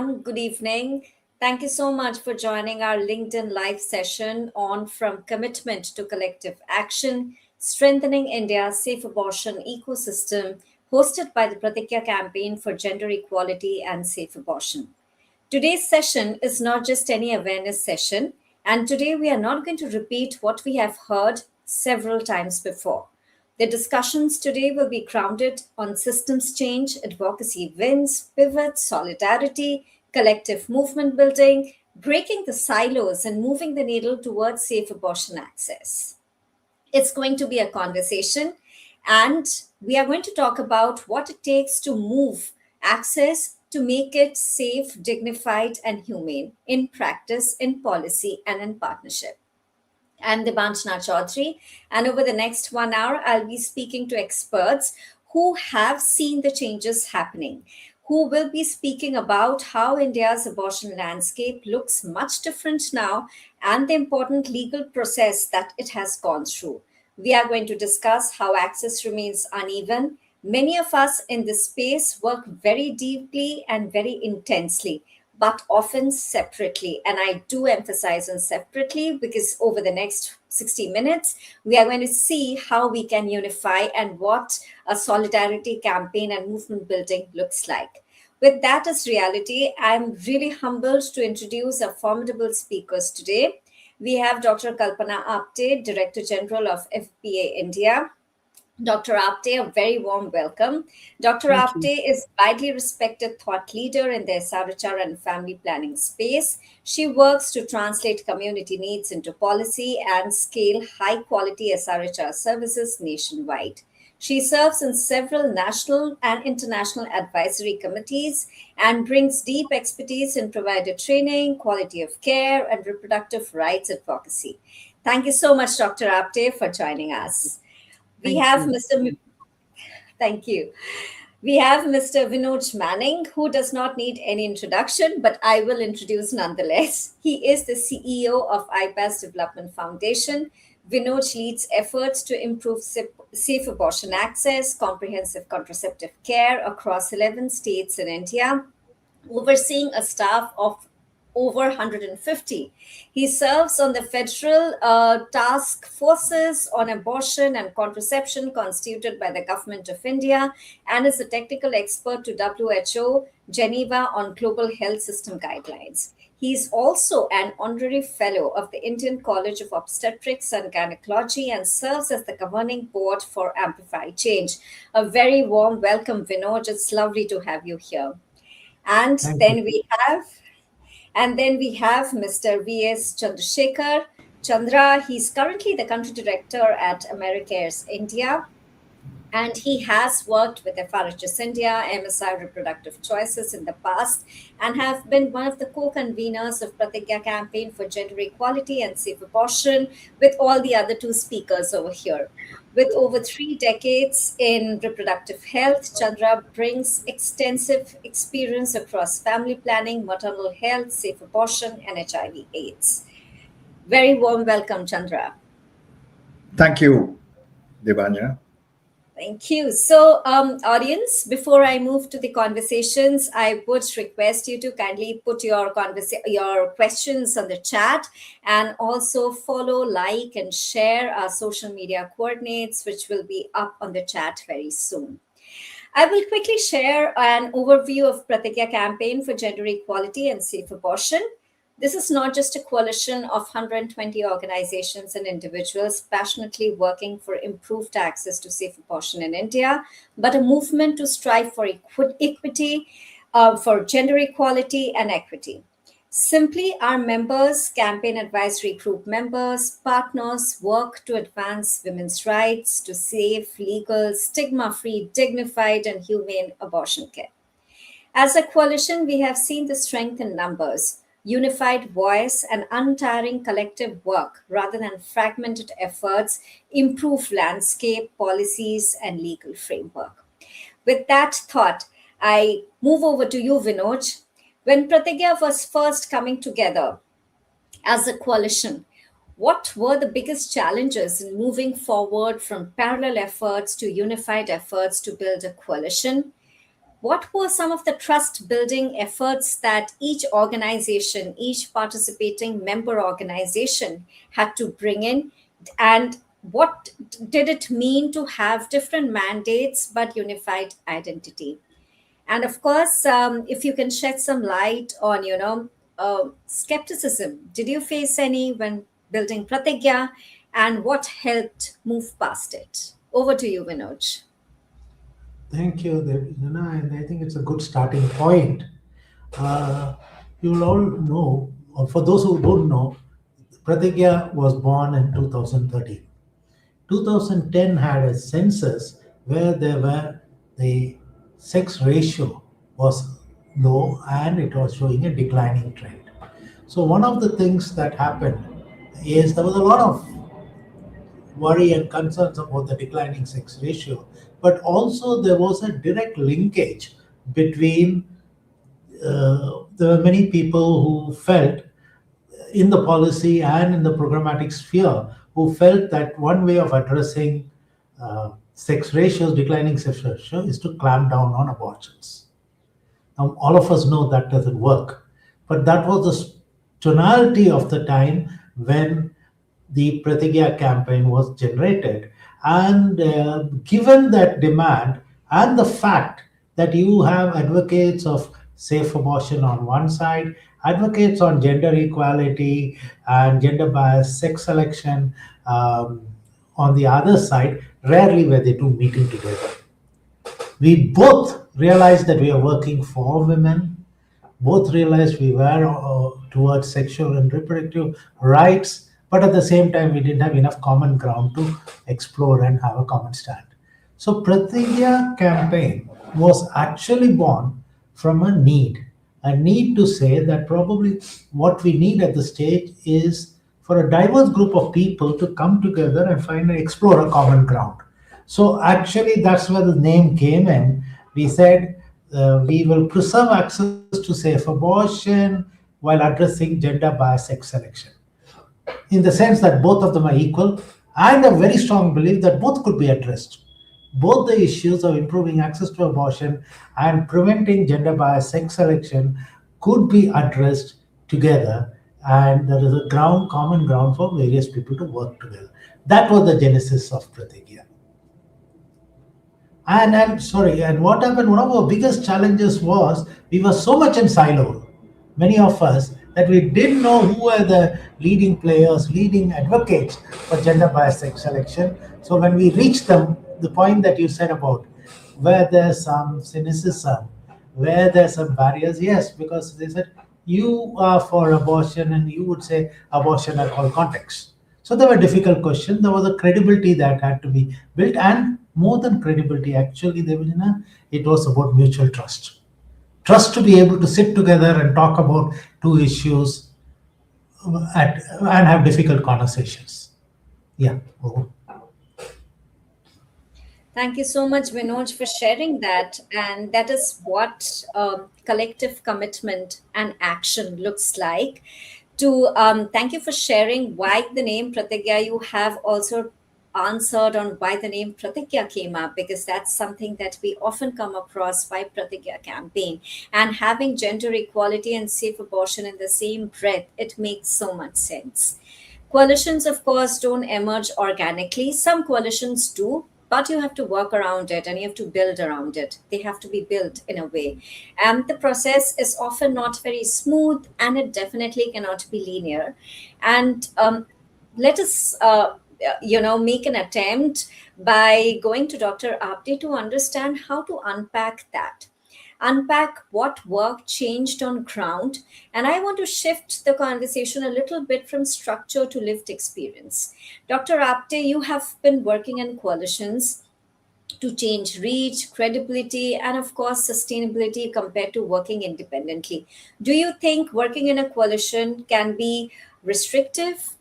everyone. Good evening. Thank you so much for joining our LinkedIn live session on From Commitment to Collective Action, Strengthening India's Safe Abortion Ecosystem, hosted by the Pratigya Campaign for Gender Equality and Safe Abortion. Today's session is not just any awareness session, and today we are not going to repeat what we have heard several times before. The discussions today will be grounded on systems change, advocacy wins, pivots, solidarity, collective movement building, breaking the silos, and moving the needle towards safe abortion access. It's going to be a conversation, and we are going to talk about what it takes to move access to make it safe, dignified, and humane in practice, in policy, and in partnership. I'm Debanjana Chaudhary, and over the next 1 hour, I'll be speaking to experts who have seen the changes happening, who will be speaking about how India's abortion landscape looks much different now and the important legal process that it has gone through. We are going to discuss how access remains uneven. Many of us in this space work very deeply and very intensely, but often separately. And I do emphasize on separately because over the next 60 minutes, we are going to see how we can unify and what a solidarity campaign and movement building looks like. With that as reality, I'm really humbled to introduce our formidable speakers today. We have Dr. Kalpana Apte, Director General of FPA India. Dr. Apte, a very warm welcome. Dr. Thank you. Apte is widely respected thought leader in the SRHR and family planning space. She works to translate community needs into policy and scale high-quality SRHR services nationwide. She serves in several national and international advisory committees and brings deep expertise in provider training, quality of care, and reproductive rights advocacy. Thank you so much, Dr. Apte, for joining us. We Thank have you. Mr. Thank you. We have Mr. Vinod Manning, who does not need any introduction, but I will introduce nonetheless. He is the CEO of IPAS Development Foundation. Vinod leads efforts to improve safe abortion access, comprehensive contraceptive care across 11 states in India, overseeing a staff of over 150. He serves on the federal task forces on abortion and contraception constituted by the Government of India and is a technical expert to WHO Geneva on global health system guidelines. He is also an honorary fellow of the Indian College of Obstetrics and Gynecology and serves as the governing board for Amplify Change. A very warm welcome, Vinod. It's lovely to have you here. And Thank then you. we have Mr. V.S. Chandrasekhar Chandra. He's currently the country director at AmeriCares India. And he has worked with FRHS India, MSI Reproductive Choices in the past, and have been one of the co-conveners of Pratigya Campaign for Gender Equality and Safe Abortion with all the other two speakers over here. With over 3 decades in reproductive health, Chandra brings extensive experience across family planning, maternal health, safe abortion, and HIV/AIDS. Very warm welcome, Chandra. Thank you, Debanjana. Thank you. So, audience, before I move to the conversations, I would request you to kindly put your questions on the chat and also follow, like, and share our social media coordinates, which will be up on the chat very soon. I will quickly share an overview of Pratigya Campaign for Gender Equality and Safe Abortion. This is not just a coalition of 120 organizations and individuals passionately working for improved access to safe abortion in India, but a movement to strive for equity, for gender equality and equity. Simply, our members, campaign advisory group members, partners work to advance women's rights to safe, legal, stigma-free, dignified, and humane abortion care. As a coalition, we have seen the strength in numbers, unified voice, and untiring collective work rather than fragmented efforts improve landscape, policies, and legal framework. With that thought, I move over to you, Vinod. When Pratigya was first coming together as a coalition, what were the biggest challenges in moving forward from parallel efforts to unified efforts to build a coalition? what were some of the trust building efforts that each organization, each participating member organization had to bring in? And what did it mean to have different mandates but unified identity? And of course, if you can shed some light on, skepticism, did you face any when building Pratigya, and what helped move past it? Over to you, Vinod. Thank you, Devina, and I think it's a good starting point. Uh, you'll all know, or for those who don't know, Pratigya was born in 2013. 2010 had a census where the sex ratio was low and it was showing a declining trend. So one of the things that happened is there was a lot of worry and concerns about the declining sex ratio, but also there was a direct linkage between there were many people who felt in the policy and in the programmatic sphere who felt that one way of addressing sex ratios, declining sex ratio, is to clamp down on abortions. Now, all of us know that doesn't work, but that was the tonality of the time when the Pratigya campaign was generated. And given that demand and the fact that you have advocates of safe abortion on one side, advocates on gender equality and gender bias sex selection on the other side, rarely were they two meeting together. We both realized that we are working for women, both realized we were towards sexual and reproductive rights, but at the same time, we didn't have enough common ground to explore and have a common stand. So, Pratigya campaign was actually born from a need to say that probably what we need at the stage is for a diverse group of people to come together and find and explore a common ground. So actually, that's where the name came in. We said we will preserve access to safe abortion while addressing gender bias sex selection, in the sense that both of them are equal, and a very strong belief that both could be addressed. Both the issues of improving access to abortion and preventing gender bias sex selection could be addressed together, and there is a common ground for various people to work together. That was the genesis of Pratigya. And sorry, and what happened? One of our biggest challenges was we were so much in silo, many of us, that we didn't know who were the leading players, leading advocates for gender bias sex selection. So when we reached them, the point that you said about where there's some cynicism, where there's some barriers, yes, because they said you are for abortion and you would say abortion at all contexts. So there were difficult questions. There was a credibility that had to be built, and more than credibility, actually, Devanjana, it was about mutual trust. Trust to be able to sit together and talk about two issues and have difficult conversations. Yeah. Oh. Thank you so much, Vinod, for sharing that. And that is what collective commitment and action looks like. To thank you for sharing why the name Pratigya. You have also answered on why the name Pratigya came up, because that's something that we often come across by Pratigya campaign. And having gender equality and safe abortion in the same breath, it makes so much sense. Coalitions, of course, don't emerge organically. Some coalitions do, but you have to work around it and you have to build around it. They have to be built in a way. And the process is often not very smooth, and it definitely cannot be linear. And let us, make an attempt by going to Dr. Apte to understand how to unpack what work changed on ground. And I want to shift the conversation a little bit from structure to lived experience. Dr. Apte, you have been working in coalitions to change reach, credibility, and of course, sustainability compared to working independently. Do you think working in a coalition can be restrictive?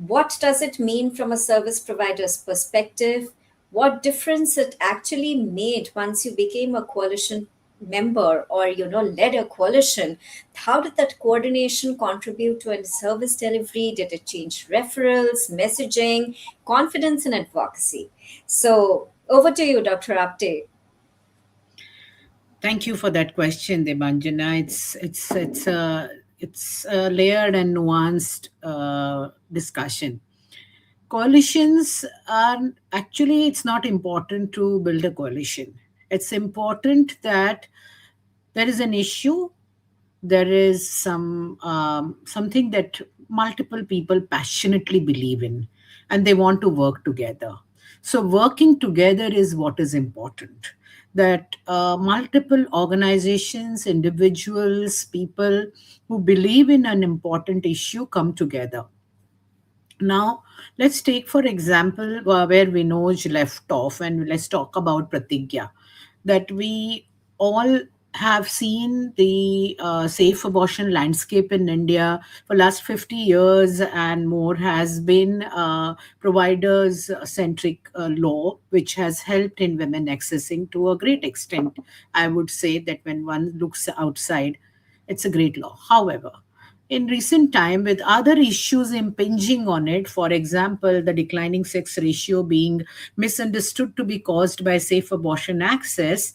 What does it mean from a service provider's perspective? What difference it actually made once you became a coalition member, or led a coalition? How did that coordination contribute to a service delivery? Did it change referrals, messaging, confidence, and advocacy? So over to you, Dr. Apte. Thank you for that question, Debanjana. It's a layered and nuanced discussion. Coalitions are actually, it's not important to build a coalition. It's important that there is an issue, there is something that multiple people passionately believe in, and they want to work together. So working together is what is important, that multiple organizations, individuals, people who believe in an important issue come together. Now, let's take, for example, where Vinoj left off, and let's talk about Pratigya. That we all have seen the safe abortion landscape in India for last 50 years and more has been providers centric law, which has helped in women accessing to a great extent. I would say that when one looks outside, it's a great law. However, in recent time, with other issues impinging on it, for example, the declining sex ratio being misunderstood to be caused by safe abortion access,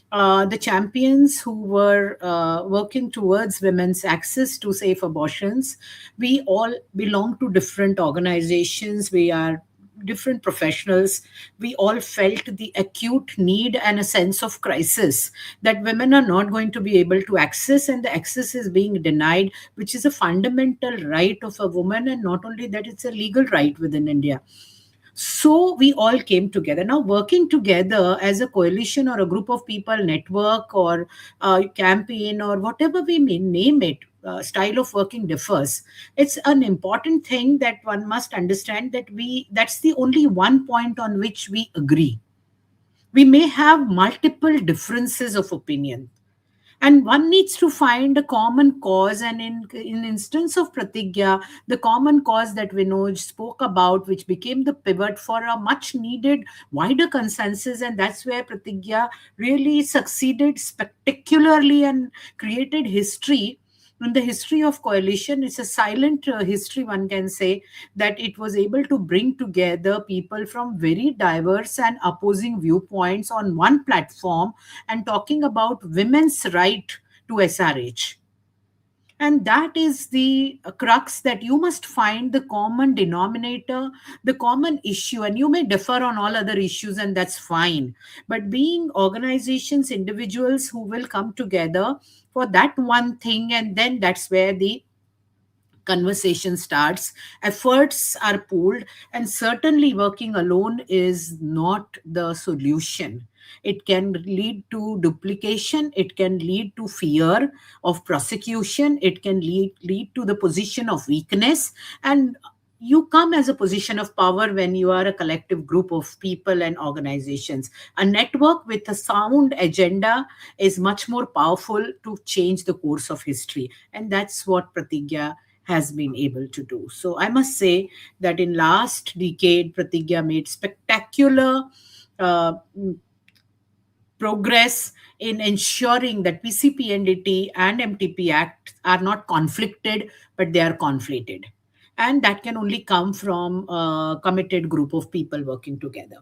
the champions who were working towards women's access to safe abortions, we all belong to different organizations. We are different professionals. We all felt the acute need and a sense of crisis that women are not going to be able to access, and the access is being denied, which is a fundamental right of a woman. And not only that, it's a legal right within India. So we all came together. Now, working together as a coalition or a group of people, network or campaign or whatever we may name it, style of working differs. It's an important thing that one must understand that that's the only one point on which we agree. We may have multiple differences of opinion, and one needs to find a common cause. And in instance of Pratigya, the common cause that Vinod spoke about, which became the pivot for a much needed wider consensus, and that's where Pratigya really succeeded spectacularly and created history. In the history of coalition, it's a silent history, one can say, that it was able to bring together people from very diverse and opposing viewpoints on one platform and talking about women's right to SRH. And that is the crux, that you must find the common denominator, the common issue, and you may differ on all other issues, and that's fine. But being organizations, individuals who will come together for that one thing, and then that's where the conversation starts, efforts are pooled, and certainly working alone is not the solution. It can lead to duplication, it can lead to fear of prosecution, it can lead to the position of weakness. And you come as a position of power when you are a collective group of people and organizations. A network with a sound agenda is much more powerful to change the course of history, and that's what Pratigya has been able to do. So I must say that in last decade, Pratigya made spectacular uh, progress in ensuring that PCPNDT and MTP Act are not conflicted, but they are conflated. And that can only come from a committed group of people working together.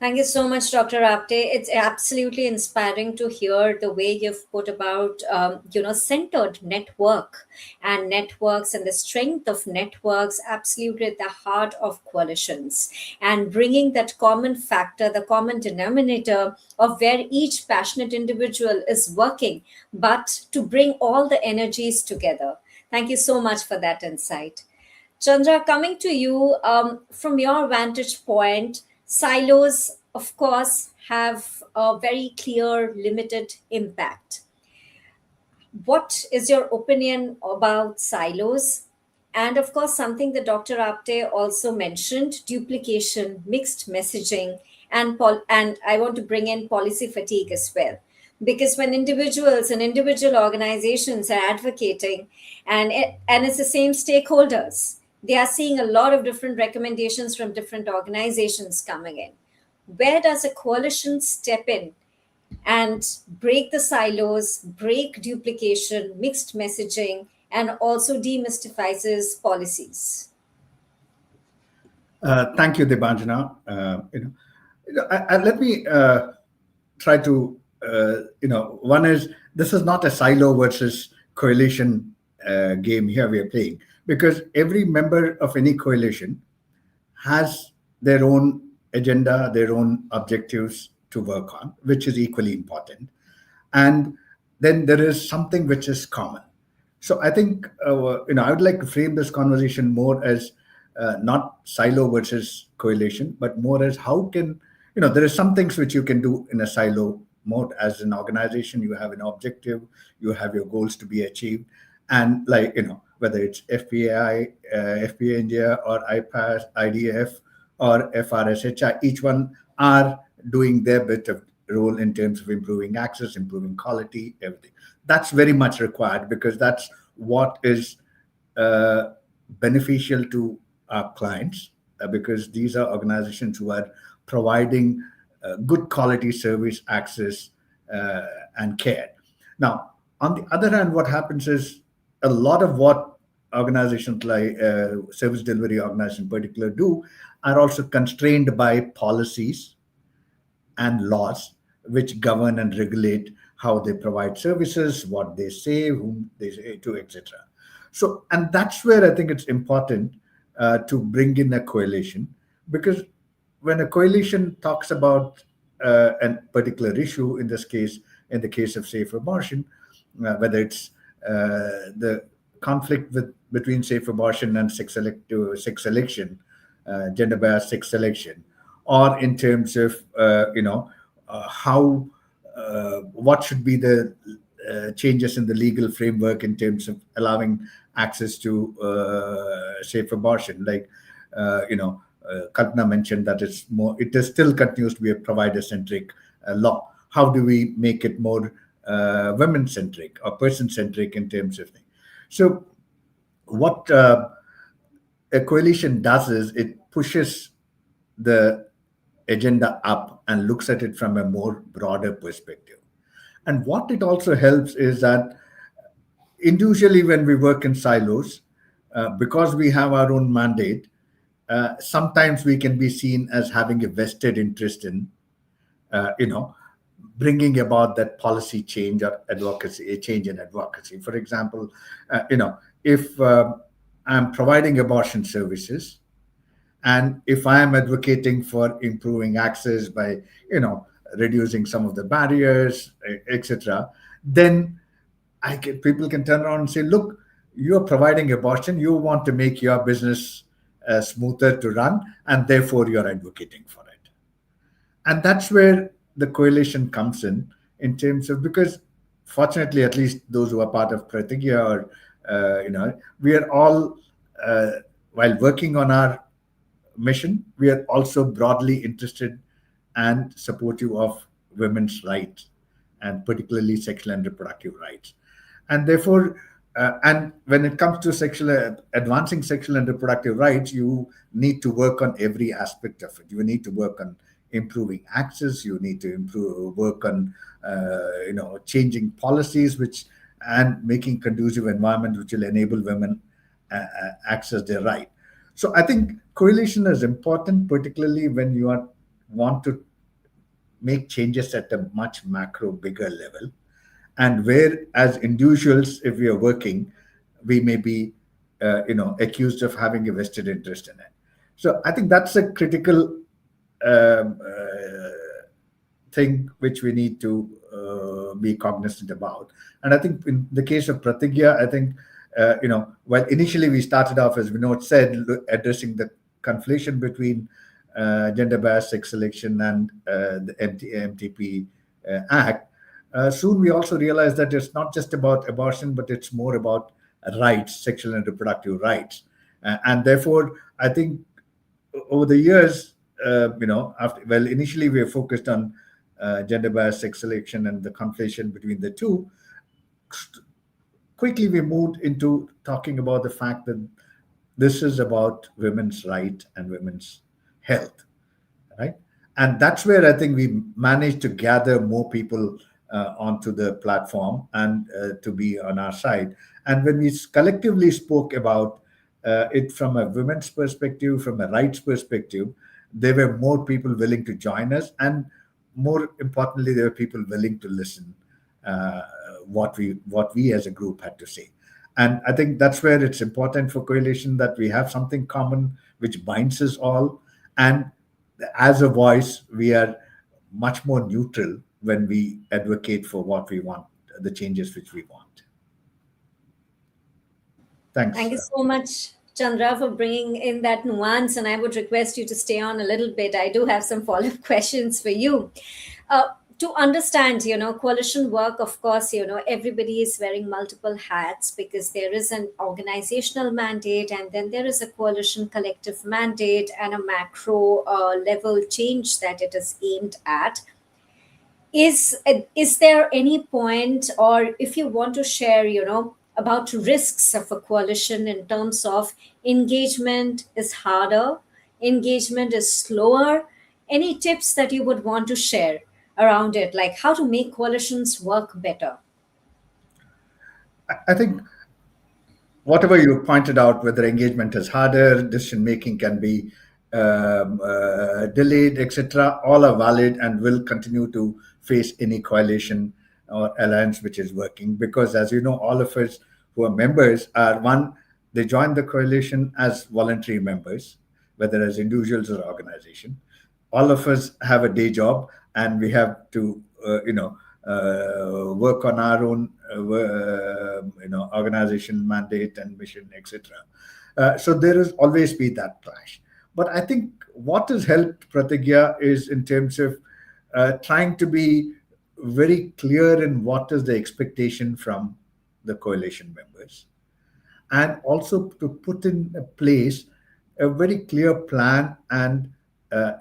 Thank you so much, Dr. Apte. It's absolutely inspiring to hear the way you've put about, centered network and networks and the strength of networks absolutely at the heart of coalitions and bringing that common factor, the common denominator of where each passionate individual is working, but to bring all the energies together. Thank you so much for that insight. Chandra, coming to you, from your vantage point, silos, of course, have a very clear, limited impact. What is your opinion about silos? And of course, something that Dr. Apte also mentioned, duplication, mixed messaging, and I want to bring in policy fatigue as well. Because when individuals and individual organizations are advocating, and it's the same stakeholders, they are seeing a lot of different recommendations from different organizations coming in. Where does a coalition step in and break the silos, break duplication, mixed messaging, and also demystifies policies? Thank you, Debanjana. Let me try to, one is, this is not a silo versus coalition game here we are playing, because every member of any coalition has their own agenda, their own objectives to work on, which is equally important. And then there is something which is common. So I think, I would like to frame this conversation more as not silo versus coalition, but more as how can, there are some things which you can do in a silo mode. As an organization, you have an objective, you have your goals to be achieved. And like, whether it's FPAI, FPA India, or IPAS, IDF, or FRSHI, each one are doing their bit of role in terms of improving access, improving quality, everything. That's very much required, because that's what is beneficial to our clients, because these are organizations who are providing good quality service, access, and care. Now, on the other hand, what happens is a lot of what organizations like service delivery organizations in particular do are also constrained by policies and laws which govern and regulate how they provide services, what they say, whom they say to, etc. So, and that's where I think it's important to bring in a coalition, because when a coalition talks about a particular issue, in this case, in the case of safe abortion, whether it's the conflict between safe abortion and sex selection, gender-biased sex selection, or in terms of how what should be the changes in the legal framework in terms of allowing access to safe abortion, like Kalpana mentioned that it is still continues to be a provider-centric law. How do we make it more women-centric or person-centric in terms of things? So what a coalition does is it pushes the agenda up and looks at it from a more broader perspective. And what it also helps is that individually, when we work in silos, because we have our own mandate, sometimes we can be seen as having a vested interest in, bringing about that policy change or advocacy, a change in advocacy. For example, if I'm providing abortion services, and if I am advocating for improving access by, reducing some of the barriers, etc., then people can turn around and say, look, you're providing abortion, you want to make your business smoother to run, and therefore you're advocating for it. And that's where the coalition comes in terms of, because fortunately, at least those who are part of Pratigya, or, we are all, while working on our mission, we are also broadly interested and supportive of women's rights, and particularly sexual and reproductive rights. And therefore, and when it comes to advancing sexual and reproductive rights, you need to work on every aspect of it. You need to work on improving access. You need to work on, changing policies, and making conducive environment which will enable women access their right. So I think coalition is important, particularly when you want to make changes at a much macro, bigger level, and where, as individuals, if we are working, we may be, accused of having a vested interest in it. So I think that's a critical thing which we need to be cognizant about. And I think in the case of Pratigya, I think, while initially we started off, as Vinod said, addressing the conflation between gender-biased sex selection and the MTP Act, soon we also realized that it's not just about abortion, but it's more about rights, sexual and reproductive rights. And therefore, I think over the years, initially we were focused on gender-biased sex selection and the conflation between the two. Quickly, we moved into talking about the fact that this is about women's right and women's health, right? And that's where I think we managed to gather more people onto the platform and to be on our side. And when we collectively spoke about it from a women's perspective, from a rights perspective, there were more people willing to join us. And more importantly, there were people willing to listen uh, what we as a group had to say. And I think that's where it's important for coalition that we have something common which binds us all. And as a voice, we are much more neutral when we advocate for what we want, the changes which we want. Thanks. Thank you so much, Chandra, for bringing in that nuance. And I would request you to stay on a little bit. I do have some follow up questions for you. Uh, to understand, coalition work, of course, everybody is wearing multiple hats because there is an organizational mandate and then there is a coalition collective mandate and a macro level change that it is aimed at. Is there any point, or if you want to share, about risks of a coalition in terms of engagement is harder, engagement is slower, any tips that you would want to share around it, like how to make coalitions work better? I think whatever you pointed out, whether engagement is harder, decision making can be delayed, etc., all are valid and will continue to face any coalition or alliance which is working. Because, as you know, all of us who are members are one, they join the coalition as voluntary members, whether as individuals or organization. All of us have a day job and we have to, work on our own, organization mandate and mission, etc. So there has always be that clash. But I think what has helped Pratigya is in terms of trying to be very clear in what is the expectation from the coalition members, and also to put in place a very clear plan and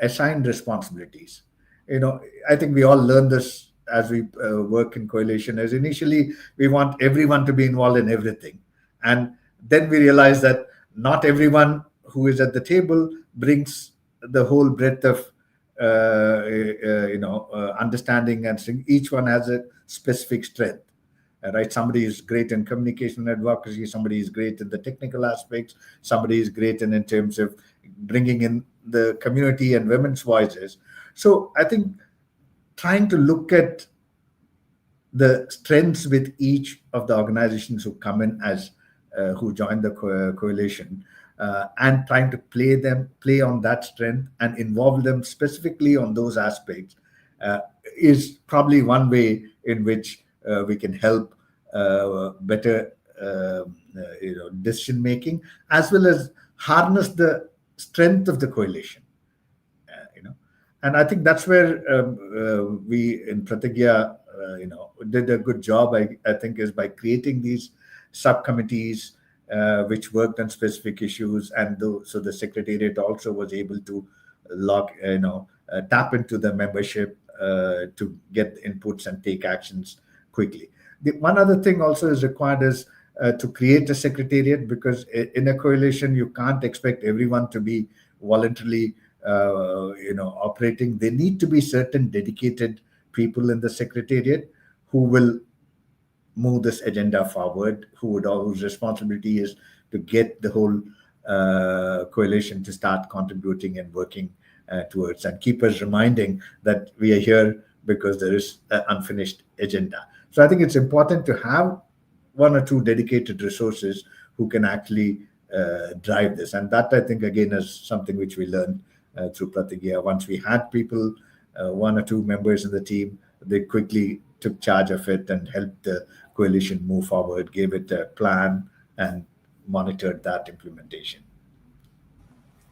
assign responsibilities. I think we all learn this as we work in coalition. As initially, we want everyone to be involved in everything, and then we realize that not everyone who is at the table brings the whole breadth of understanding, and each one has a specific strength. Right, somebody is great in communication and advocacy, somebody is great in the technical aspects, somebody is great in terms of bringing in the community and women's voices. So I think trying to look at the strengths with each of the organizations who come in as who join the coalition, and trying to play on that strength and involve them specifically on those aspects is probably one way in which we can help better decision making, as well as harness the strength of the coalition. And I think that's where we in Pratigya, did a good job. I think is by creating these subcommittees which worked on specific issues, and so the secretariat also was able to tap into the membership to get inputs and take actions quickly. The one other thing also is required is to create a secretariat, because in a coalition you can't expect everyone to be voluntarily operating. There need to be certain dedicated people in the secretariat who will move this agenda forward, whose responsibility is to get the whole coalition to start contributing and working towards, and keep us reminding that we are here because there is an unfinished agenda. So I think it's important to have one or two dedicated resources who can actually drive this. And that, I think, again, is something which we learned through Pratigya. Once we had people, one or two members in the team, they quickly took charge of it and helped the coalition move forward, gave it a plan, and monitored that implementation.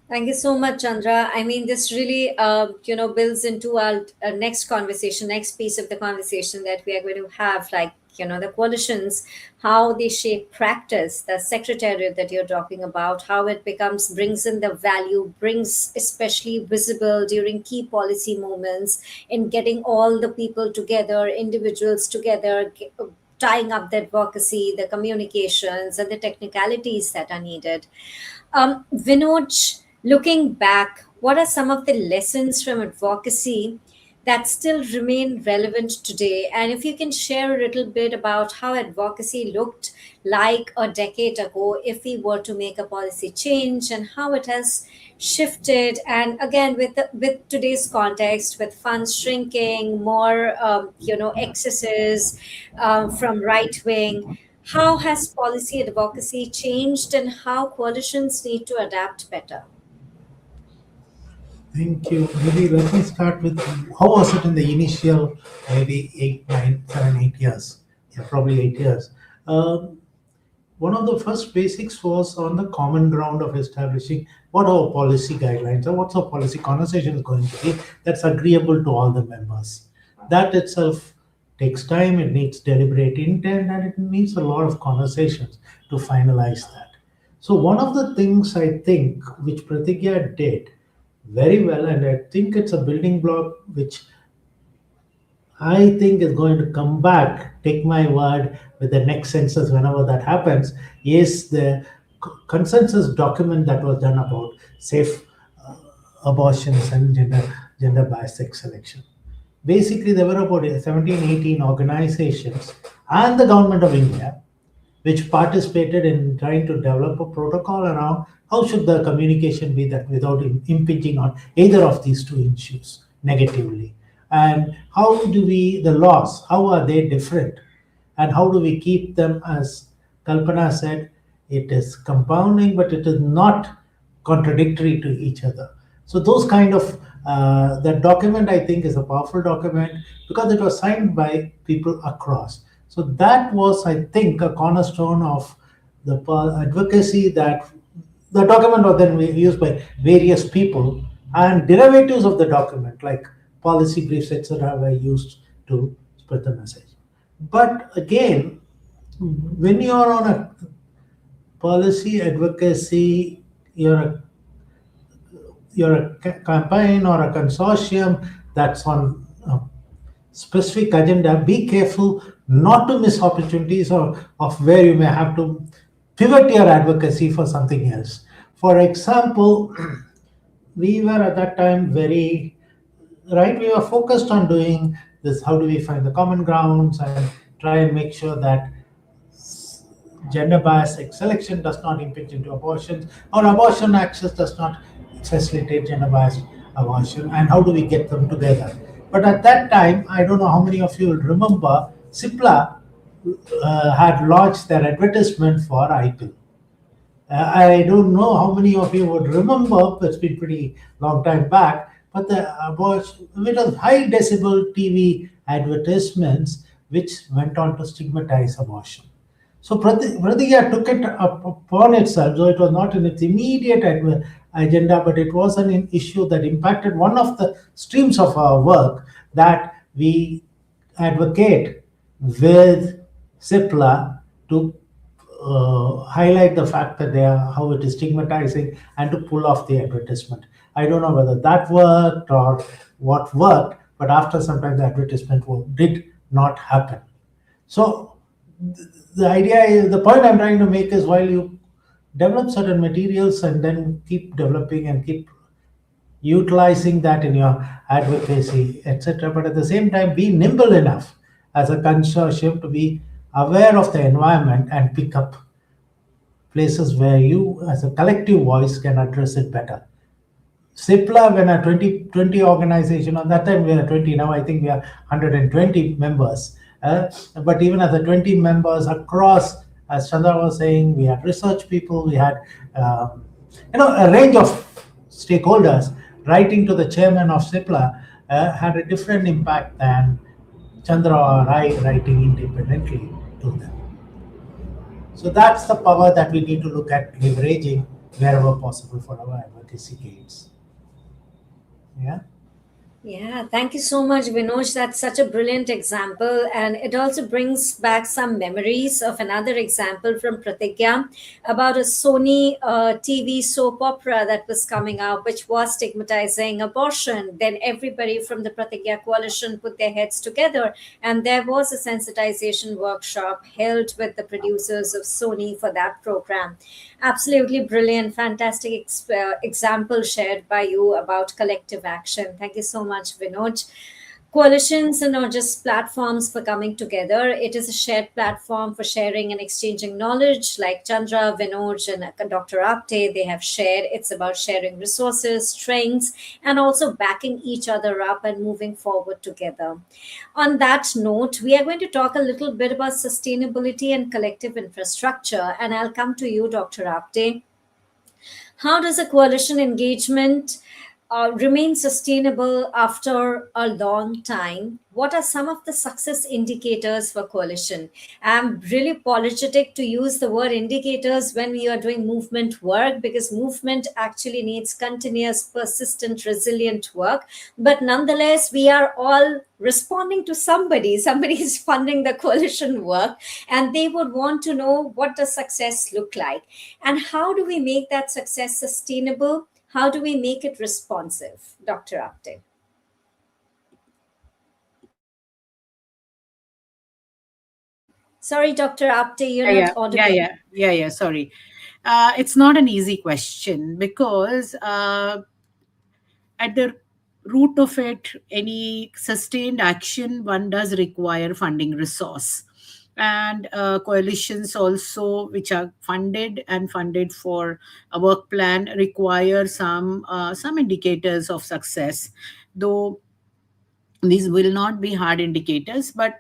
Thank you so much, Chandra. I mean, this really, builds into our next conversation, next piece of the conversation that we are going to have, like, the coalitions, how they shape practice, the secretariat that you're talking about, how it brings in the value, brings especially visible during key policy moments in getting all the people together, individuals together, tying up the advocacy, the communications, and the technicalities that are needed. Vinod, looking back, what are some of the lessons from advocacy that still remain relevant today? And if you can share a little bit about how advocacy looked like a decade ago, if we were to make a policy change, and how it has shifted, and again with today's context, with funds shrinking, more excesses from right wing, how has policy advocacy changed, and how coalitions need to adapt better? Thank you. Maybe let me start with how was it in the initial maybe 8, 9, 7, 8 years? Yeah, probably 8 years. Um, One of the first basics was on the common ground of establishing what our policy guidelines or what's our policy conversation is going to be that's agreeable to all the members. That itself takes time, it needs deliberate intent, and it needs a lot of conversations to finalize that. So, one of the things I think which Pratigya did very well, and I think it's a building block which I think is going to come back, take my word, with the next census, whenever that happens, is the consensus document that was done about safe uh, abortions and gender biased sex selection. Basically, there were about 17, 18 organizations and the government of India which participated in trying to develop a protocol around how should the communication be that without impinging on either of these two issues negatively, and how do we the laws, how are they different, and how do we keep them, as Kalpana said, it is compounding but it is not contradictory to each other. So those kind of that document I think is a powerful document because it was signed by people across. So that was, I think, a cornerstone of the advocacy that the document was then used by various people, and derivatives of the document like policy briefs, etc., were used to spread the message. But again, when you are on a policy advocacy, you're a campaign or a consortium that's on a specific agenda, be careful not to miss opportunities or of where you may have to pivot your advocacy for something else. For example, we were at that time very right. We were focused on doing this. How do we find the common grounds and try and make sure that gender bias selection does not impinge into abortions, or abortion access does not facilitate gender biased abortion, and how do we get them together? But at that time, I don't know how many of you will remember, CIPLA had launched their advertisement for IPIL. I don't know how many of you would remember, it's been pretty long time back, but the abortion, it was high decibel TV advertisements which went on to stigmatize abortion. So Pratigya took it upon itself, though it was not in its immediate agenda, but it was an issue that impacted one of the streams of our work, that we advocate with CIPLA to highlight the fact that they are how it is stigmatizing and to pull off the advertisement. I don't know whether that worked or what worked, but after some time the advertisement did not happen. So the idea is, the point I'm trying to make is, while you develop certain materials and then keep developing and keep utilizing that in your advocacy, etc., but at the same time be nimble enough as a consortium to be aware of the environment and pick up places where you as a collective voice can address it better. CIPLA, when a 20 organization, at that time we were 20, now I think we are 120 members. But even as the 20 members across, as Chandra was saying, we had research people, we had a range of stakeholders writing to the chairman of CIPLA, had a different impact than Chandra or I writing independently to them. So that's the power that we need to look at leveraging wherever possible for our advocacy gains. Yeah. Yeah, thank you so much, Vinoj. That's such a brilliant example. And it also brings back some memories of another example from Pratigya about a Sony TV soap opera that was coming out, which was stigmatizing abortion. Then everybody from the Pratigya coalition put their heads together, and there was a sensitization workshop held with the producers of Sony for that program. Absolutely brilliant, fantastic example shared by you about collective action. Thank you so much, Vinod. Coalitions are not just platforms for coming together. It is a shared platform for sharing and exchanging knowledge. Like Chandra, Vinod, and Dr. Apte, they have shared. It's about sharing resources, strengths, and also backing each other up and moving forward together. On that note, we are going to talk a little bit about sustainability and collective infrastructure. And I'll come to you, Dr. Apte. How does a coalition engagement remain sustainable after a long time? What are some of the success indicators for coalition? I'm really apologetic to use the word indicators when we are doing movement work, because movement actually needs continuous, persistent, resilient work. But nonetheless, we are all responding to somebody. Somebody is funding the coalition work, and they would want to know, what does success look like? And how do we make that success sustainable? How do we make it responsive, Dr. Apte? Sorry, Dr. Apte, you're Yeah, not yeah, yeah, audible. yeah, yeah, yeah. Sorry. It's not an easy question because at the root of it, any sustained action, one does require funding resource. And coalitions also, which are funded and funded for a work plan, require some indicators of success, though these will not be hard indicators. But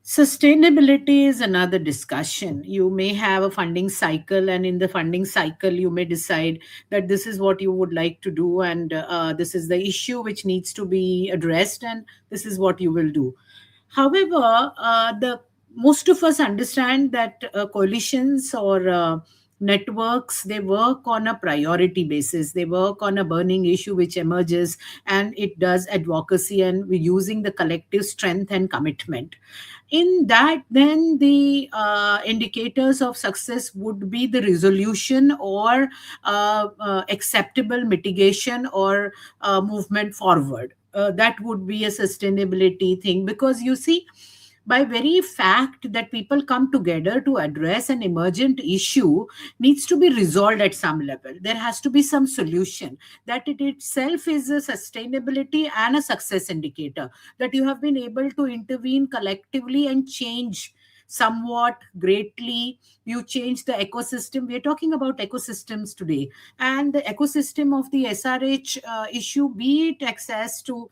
sustainability is another discussion. You may have a funding cycle, and in the funding cycle, you may decide that this is what you would like to do, and this is the issue which needs to be addressed, and this is what you will do. However, the most of us understand that coalitions or networks, they work on a priority basis. They work on a burning issue which emerges, and it does advocacy, and we're using the collective strength and commitment. In that, then the indicators of success would be the resolution or acceptable mitigation or movement forward. That would be a sustainability thing, because you see, by very fact that people come together to address an emergent issue needs to be resolved at some level. There has to be some solution. That it itself is a sustainability and a success indicator, that you have been able to intervene collectively and change somewhat greatly. You change the ecosystem. We are talking about ecosystems today, and the ecosystem of the SRH issue, be it access to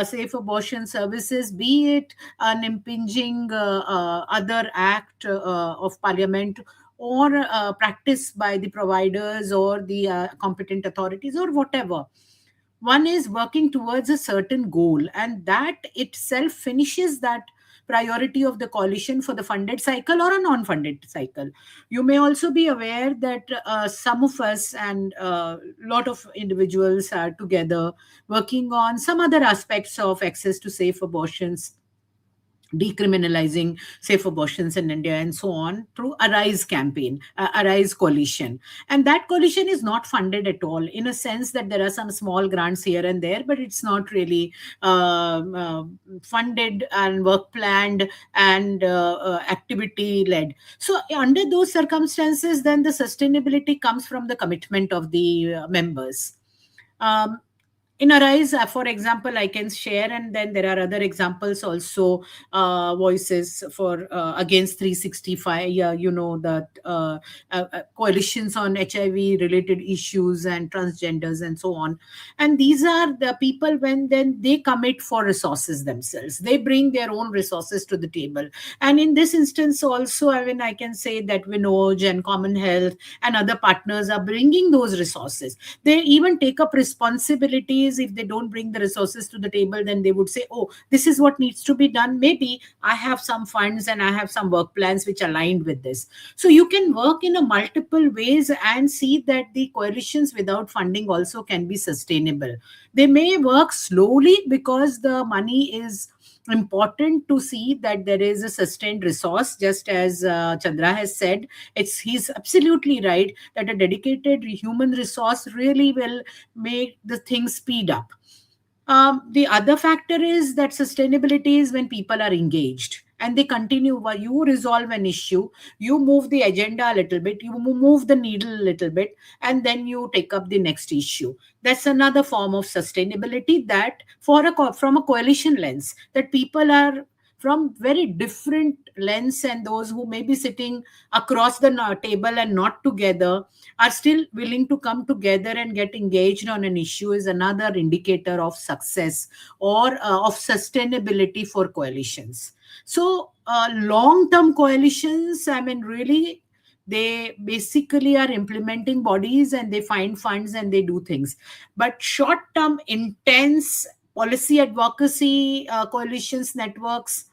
safe abortion services, be it an impinging other act of parliament, or practice by the providers or the competent authorities or whatever. One is working towards a certain goal, and that itself finishes that priority of the coalition for the funded cycle or a non-funded cycle. You may also be aware that some of us and a lot of individuals are together working on some other aspects of access to safe abortions, decriminalizing safe abortions in India, and so on, through Arise campaign, Arise coalition. And that coalition is not funded at all, in a sense that there are some small grants here and there, but it's not really funded and work planned and activity led. So under those circumstances, then the sustainability comes from the commitment of the members. Um, in Arise, for example, I can share, and then there are other examples also. Voices for against 365, you know, that coalitions on HIV related issues and transgenders and so on. And these are the people, when then they commit for resources themselves, they bring their own resources to the table. And in this instance also, I mean, I can say that Vinoj and Common Health and other partners are bringing those resources. They even take up responsibilities. If they don't bring the resources to the table, then they would say, oh, this is what needs to be done. Maybe I have some funds and I have some work plans which aligned with this. So you can work in a multiple ways and see that the coalitions without funding also can be sustainable. They may work slowly because the money is important to see that there is a sustained resource, just as Chandra has said. He's absolutely right that a dedicated human resource really will make the thing speed up. The other factor is that sustainability is when people are engaged. and they continue. While you resolve an issue, you move the agenda a little bit, you move the needle a little bit, and then you take up the next issue. That's another form of sustainability, that from a coalition lens, that people are from very different lens, and those who may be sitting across the table and not together are still willing to come together and get engaged on an issue, is another indicator of success or of sustainability for coalitions. So long term coalitions, I mean, really, they basically are implementing bodies and they find funds and they do things. But short term intense policy advocacy coalitions, networks,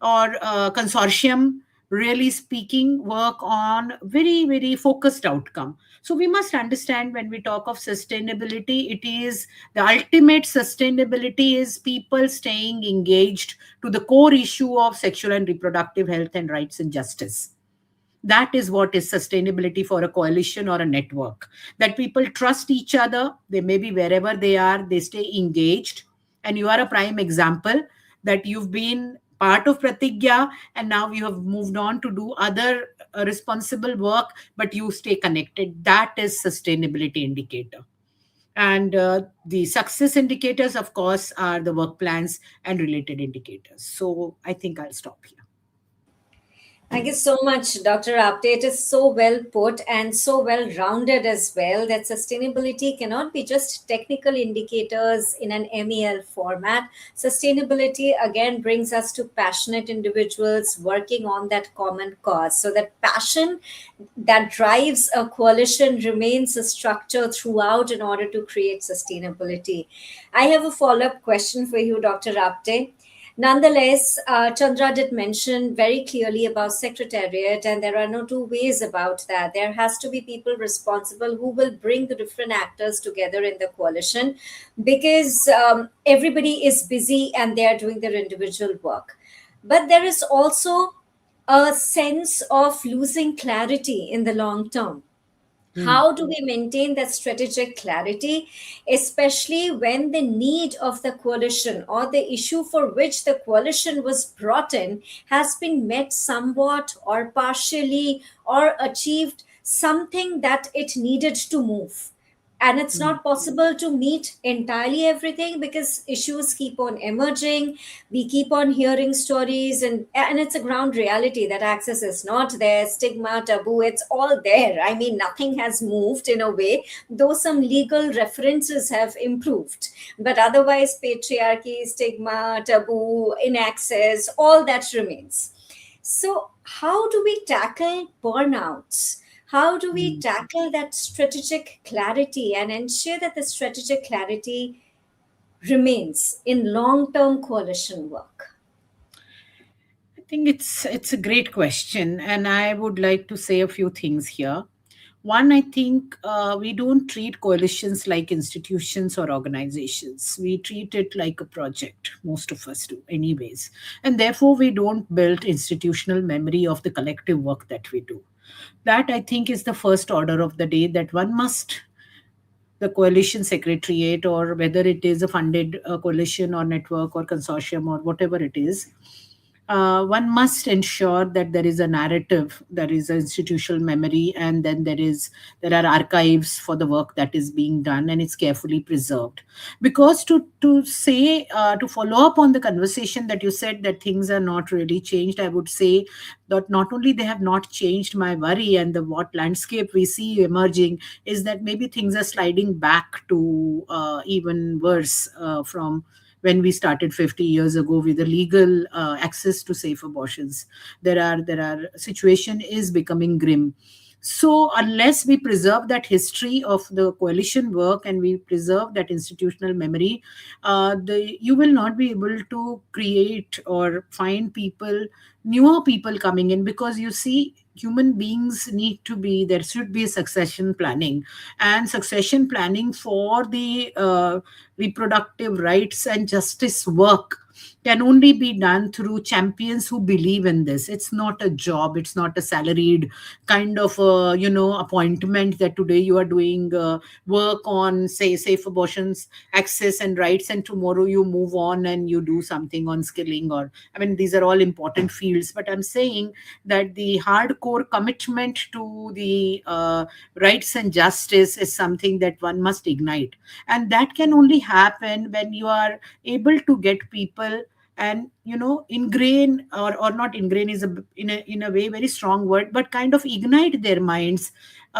or consortium, really speaking, work on very, very focused outcome. So we must understand, when we talk of sustainability, it is the ultimate sustainability is people staying engaged to the core issue of sexual and reproductive health and rights and justice. That is what is sustainability for a coalition or a network, that people trust each other, they may be wherever they are, they stay engaged. And you are a prime example, that you've been part of Pratigya and now you have moved on to do other responsible work, but you stay connected. That is sustainability indicator. And the success indicators, of course, are the work plans and related indicators. So I think I'll stop here. Thank you so much, Dr. Apte. It is so well put and so well rounded as well, that sustainability cannot be just technical indicators in an MEL format. Sustainability again brings us to passionate individuals working on that common cause. So that passion that drives a coalition remains a structure throughout in order to create sustainability. I have a follow-up question for you, Dr. Apte. Nonetheless, Chandra did mention very clearly about secretariat, and there are no two ways about that. There has to be people responsible who will bring the different actors together in the coalition, because everybody is busy and they are doing their individual work. But there is also a sense of losing clarity in the long term. How do we maintain that strategic clarity, especially when the need of the coalition or the issue for which the coalition was brought in has been met somewhat or partially, or achieved something that it needed to move? And it's not possible to meet entirely everything because issues keep on emerging, we keep on hearing stories, and it's a ground reality that access is not there, stigma, taboo, it's all there. I mean, nothing has moved in a way, though some legal references have improved, but otherwise patriarchy, stigma, taboo, inaccess, all that remains. So how do we tackle burnouts? How do we tackle that strategic clarity and ensure that the strategic clarity remains in long term coalition work? I think it's a great question, and I would like to say a few things here. One, I think we don't treat coalitions like institutions or organizations. We treat it like a project. Most of us do, anyways, and therefore we don't build institutional memory of the collective work that we do. That, I think, is the first order of the day, that one must, the coalition secretariat, or whether it is a funded coalition or network or consortium or whatever it is, one must ensure that there is a narrative, there is an institutional memory, and then there are archives for the work that is being done, and it's carefully preserved. Because to follow up on the conversation that you said, that things are not really changed, I would say that not only they have not changed, my worry and the what landscape we see emerging is that maybe things are sliding back to even worse from when we started 50 years ago with the legal access to safe abortions. There are situation is becoming grim. So unless we preserve that history of the coalition work and we preserve that institutional memory, you will not be able to create or find newer people coming in, because you see, human beings need to be, there should be succession planning, and succession planning for the reproductive rights and justice work can only be done through champions who believe in this. It's not a job, it's not a salaried kind of appointment that today you are doing work on, say, safe abortions access and rights, and tomorrow you move on and you do something on skilling. Or, I mean, these are all important fields, but I'm saying that the hardcore commitment to the rights and justice is something that one must ignite, and that can only happen when you are able to get people and ingrain, or not ingrain is in a way very strong word, but kind of ignite their minds,